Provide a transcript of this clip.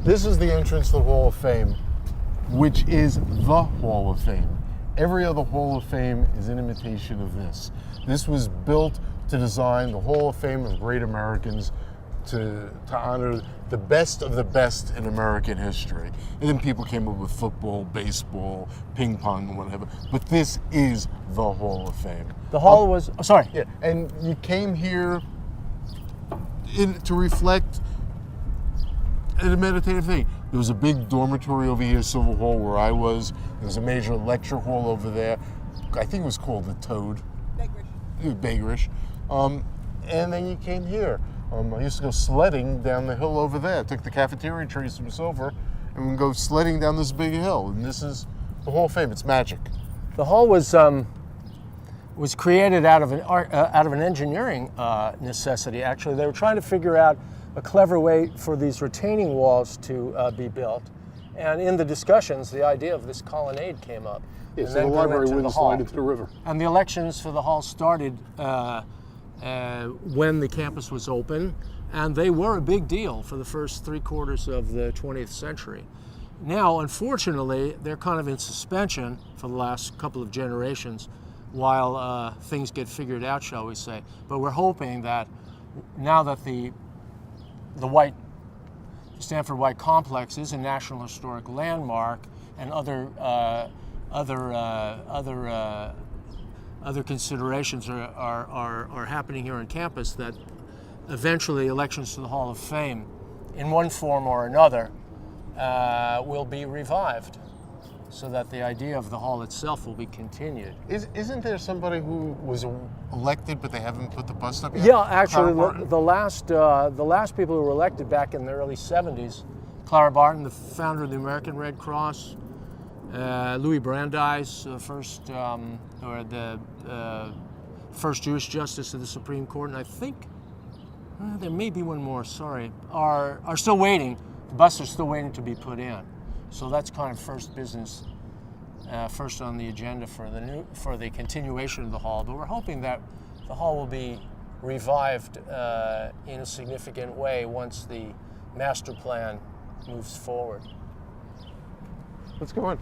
This is the entrance to the Hall of Fame, which is the Hall of Fame. Every other Hall of Fame is an imitation of this. This was built to design the Hall of Fame of great Americans to honor the best of the best in American history. And then people came up with football, baseball, ping pong, whatever. But this is the Hall of Fame. The hall was, oh, sorry. Yeah, and you came here to reflect a meditative thing. There was a big dormitory over here, Silver Hall, where I was. There was a major lecture hall over there. I think it was called the Toad. Bagrish. And then you came here. I used to go sledding down the hill over there. Took the cafeteria trees from Silver, and we'd go sledding down this big hill. And this is the Hall of Fame. It's magic. The hall was created out of an engineering necessity. Actually, they were trying to figure out a clever way for these retaining walls to be built, and in the discussions, the idea of this colonnade came up. Yes, so the library wouldn't slide into the river. And the elections for the hall started when the campus was open, and they were a big deal for the first 3/4 of the 20th century. Now, unfortunately, they're kind of in suspension for the last couple of generations while things get figured out, shall we say. But we're hoping that now that the Stanford White Complex is a National Historic Landmark, and other considerations are happening here on campus, that eventually elections to the Hall of Fame, in one form or another, will be revived, so that the idea of the hall itself will be continued. Isn't there somebody who was elected but they haven't put the bust up yet? Yeah, actually, the last people who were elected back in the early 70s, Clara Barton, the founder of the American Red Cross, Louis Brandeis, the first Jewish justice of the Supreme Court, and I think there may be one more. Sorry, are still waiting. The busts are still waiting to be put in. So that's kind of first business, first on the agenda for the continuation of the hall. But we're hoping that the hall will be revived in a significant way once the master plan moves forward. Let's go in.